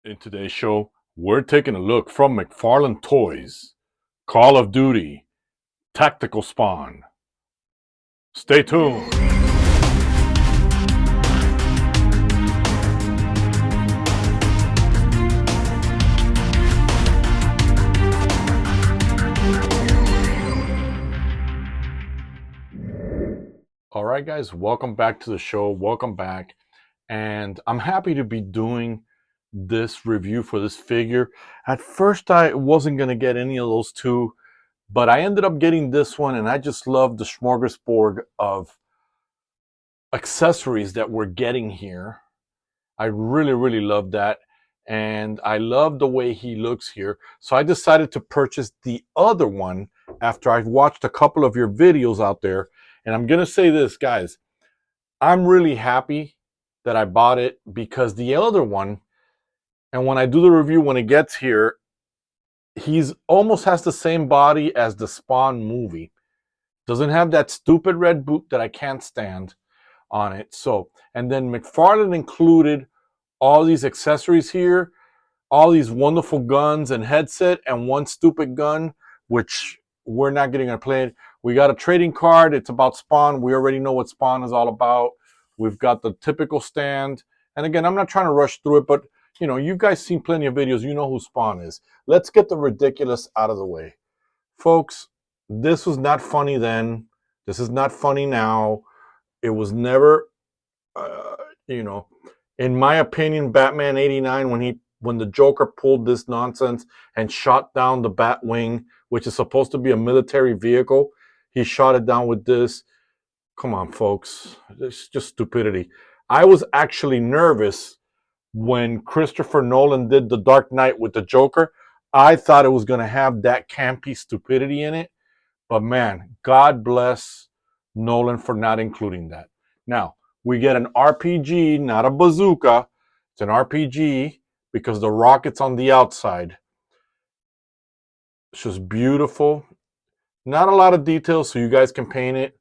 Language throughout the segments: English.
In today's show, we're taking a look from McFarlane Toys, Call of Duty, Tactical Spawn. Stay tuned. All right, guys, welcome back to the show. Welcome back. And I'm happy to be doing this review for this figure. At first, I wasn't going to get any of those two, but I ended up getting this one, and I just love the smorgasbord of accessories that we're getting here. I really love that, and I love the way he looks here. So I decided to purchase the other one after I've watched a couple of your videos out there. And I'm gonna say this, guys, I'm really happy that I bought it, because the other one, and when I do the review, when it gets here, he's almost has the same body as the Spawn movie. Doesn't have that stupid red boot that I can't stand on it. So, and then McFarlane included all these accessories here, all these wonderful guns and headset, and one stupid gun, which we're not getting to play. We got a trading card. It's about Spawn. We already know what Spawn is all about. We've got the typical stand. And again, I'm not trying to rush through it, but you know, you guys seen plenty of videos. You know who Spawn is. Let's get the ridiculous out of the way. Folks, this was not funny then. This is not funny now. It was never, uh, you know, in my opinion, Batman '89, when the Joker pulled this nonsense and shot down the Batwing, which is supposed to be a military vehicle, he shot it down with this. Come on, folks, it's just stupidity. I was actually nervous when Christopher Nolan did The Dark Knight with the Joker. I thought it was going to have that campy stupidity in it, but man, God bless Nolan for not including that. Now, we get an RPG, not a bazooka. It's an RPG because the rocket's on the outside. It's just beautiful. Not a lot of details, so you guys can paint it.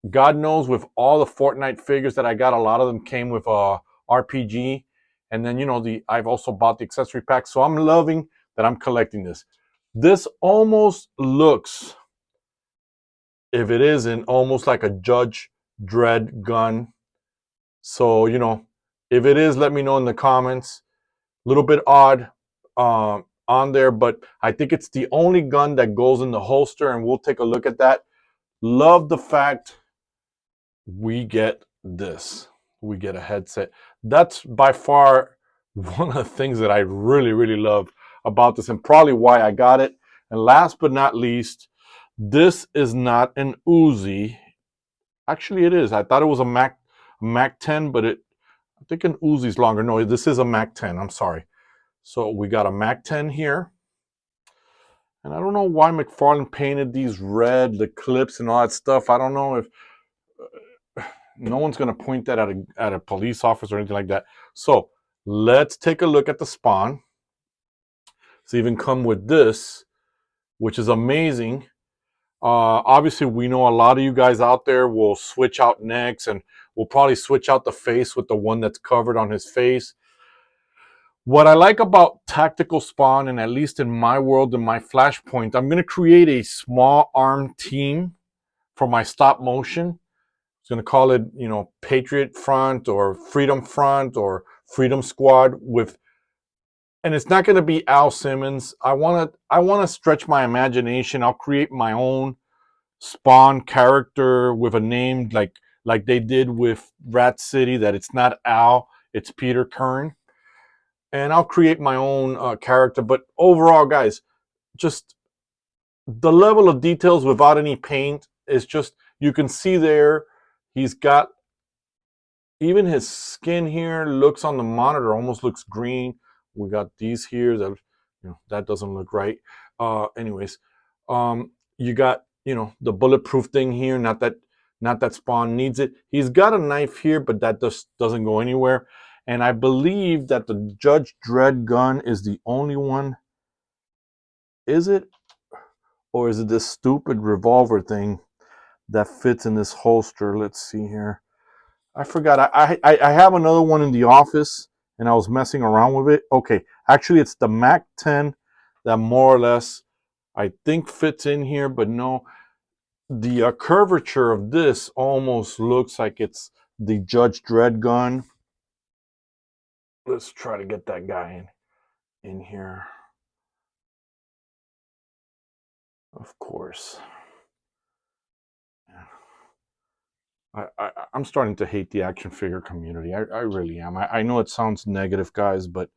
God knows, with all the Fortnite figures that I got, a lot of them came with a RPG. And then, you know, I've also bought the accessory pack. So I'm loving that I'm collecting this. This almost looks, if it isn't, almost like a Judge Dredd gun. So, you know, if it is, let me know in the comments. A little bit odd on there, but I think it's the only gun that goes in the holster, and we'll take a look at that. Love the fact we get this. We get a headset. That's by far one of the things that I really love about this, and probably why I got it. And last but not least, this is not an Uzi. Actually, it is. I thought it was a Mac 10, but I think an Uzi's longer. No, this is a Mac 10. I'm sorry. So we got a Mac 10 here. And I don't know why McFarlane painted these red, the clips and all that stuff. I don't know if no one's going to point that at a police officer or anything like that. So let's take a look at the Spawn. It's even come with this, which is amazing. Obviously, we know a lot of you guys out there will switch out necks, and we'll probably switch out the face with the one that's covered on his face. What I like about Tactical Spawn, and at least in my world, in my Flashpoint, I'm going to create a small arm team for my stop motion. I was going to call it, you know, Patriot Front or Freedom Front or Freedom Squad and it's not going to be Al Simmons. I want to stretch my imagination. I'll create my own Spawn character with a name like they did with Rat City, that it's not Al, it's Peter Kern. And I'll create my own character. But overall, guys, just the level of details without any paint is just, you can see there, he's got, even his skin here looks on the monitor, almost looks green. We got these here that, you know, that doesn't look right. Anyways, you got, you know, the bulletproof thing here. Not that Spawn needs it. He's got a knife here, but that just doesn't go anywhere. And I believe that the Judge Dredd gun is the only one. Is it? Or is it this stupid revolver thing that fits in this holster? Let's see here. I forgot. I have another one in the office, and I was messing around with it. Okay, actually it's the Mac 10 that more or less I think fits in here, but no, the curvature of this almost looks like it's the Judge Dredd gun. Let's try to get that guy in here. Of course. I'm starting to hate the action figure community. I really am. I know it sounds negative, guys, but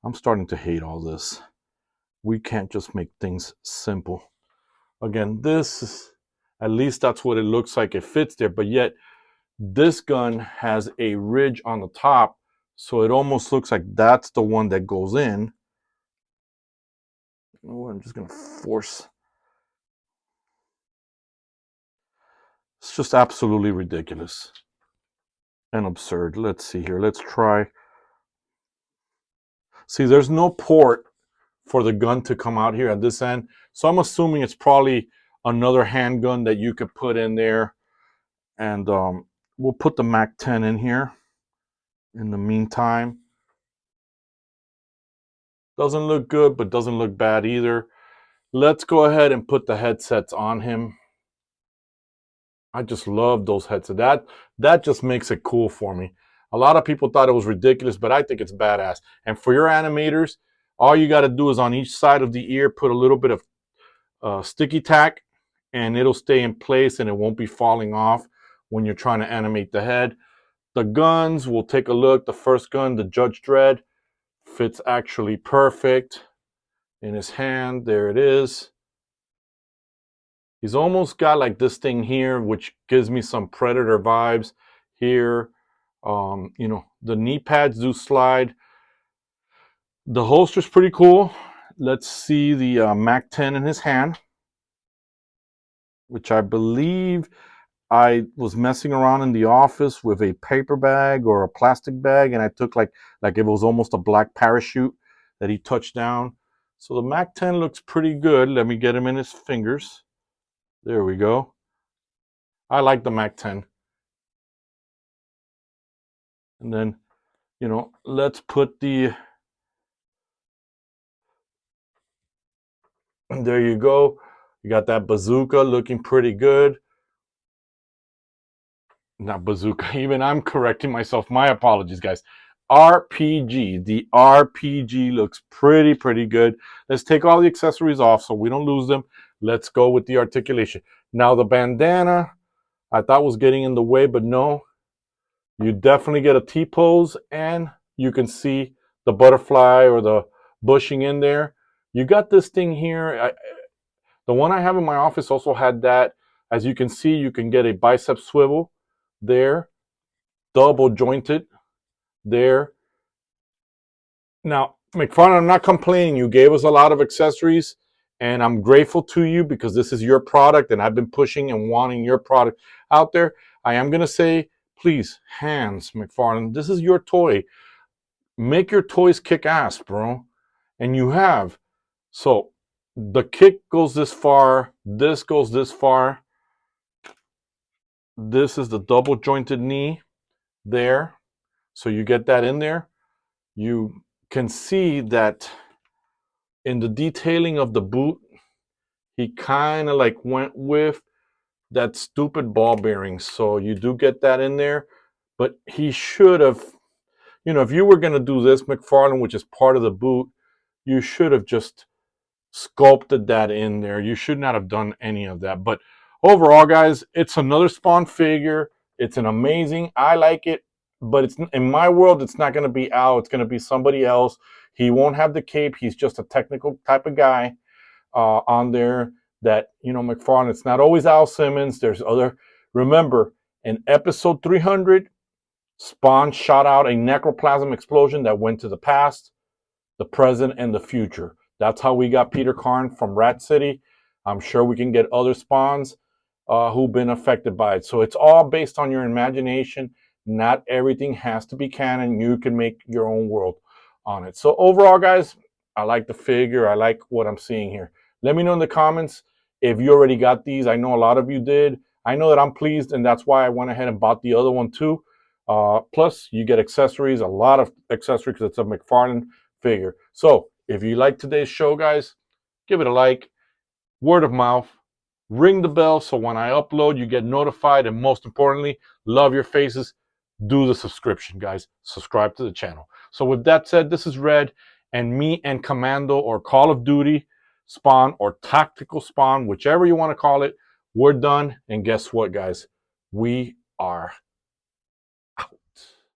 I'm starting to hate all this. We can't just make things simple. Again, this is, at least that's what it looks like. It fits there, but yet this gun has a ridge on the top, so it almost looks like that's the one that goes in. Oh, I'm just going to force. It's just absolutely ridiculous and absurd. Let's see here. Let's try. See, there's no port for the gun to come out here at this end. So I'm assuming it's probably another handgun that you could put in there. And we'll put the Mac 10 in here in the meantime. Doesn't look good, but doesn't look bad either. Let's go ahead and put the headsets on him. I just love those headsets. That just makes it cool for me. A lot of people thought it was ridiculous, but I think it's badass. And for your animators, all you got to do is on each side of the ear, put a little bit of sticky tack, and it'll stay in place and it won't be falling off when you're trying to animate the head. The guns, we'll take a look. The first gun, the Judge Dredd, fits actually perfect in his hand. There it is. He's almost got like this thing here, which gives me some Predator vibes here. You know, the knee pads do slide. The holster's pretty cool. Let's see the Mac 10 in his hand, which I believe I was messing around in the office with a paper bag or a plastic bag, and I took like it was almost a black parachute that he touched down. So the Mac 10 looks pretty good. Let me get him in his fingers. There we go. I like the Mac 10. And then, you know, let's put the, there you go. You got that bazooka looking pretty good. Not bazooka, even I'm correcting myself. My apologies, guys. RPG. The RPG looks pretty good. Let's take all the accessories off so we don't lose them. Let's go with the articulation. Now the bandana, I thought was getting in the way, but no. You definitely get a T-pose, and you can see the butterfly or the bushing in there. You got this thing here. The one I have in my office also had that. As you can see, you can get a bicep swivel there, double jointed there. Now, McFarlane, I'm not complaining. You gave us a lot of accessories, and I'm grateful to you because this is your product, and I've been pushing and wanting your product out there. I am going to say, please, hands, McFarlane, this is your toy. Make your toys kick ass, bro. And you have. So the kick goes this far. This goes this far. This is the double jointed knee there. So you get that in there. You can see that in the detailing of the boot, he kind of like went with that stupid ball bearing. So you do get that in there. But he should have, you know, if you were going to do this, McFarlane, which is part of the boot, you should have just sculpted that in there. You should not have done any of that. But overall, guys, it's another Spawn figure. It's an amazing. I like it, but it's in my world. It's not going to be Al. It's going to be somebody else. He won't have the cape. He's just a technical type of guy on there. That, you know, McFarlane. It's not always Al Simmons. There's other. Remember, in episode 300, Spawn shot out a necroplasm explosion that went to the past, the present, and the future. That's how we got Peter Karn from Rat City. I'm sure we can get other Spawns who've been affected by it. So it's all based on your imagination. Not everything has to be canon. You can make your own world on it. So overall, guys, I like the figure. I like what I'm seeing here. Let me know in the comments if you already got these. I know a lot of you did. I know that I'm pleased, and that's why I went ahead and bought the other one too. Plus, you get accessories, a lot of accessories because it's a McFarlane figure. So, if you like today's show, guys, give it a like, word of mouth, ring the bell so when I upload, you get notified. And most importantly, love your faces. Do the subscription, guys. Subscribe to the channel. So, with that said, this is Red, and me and Commando or Call of Duty Spawn or Tactical Spawn, whichever you want to call it, we're done. And guess what, guys? We are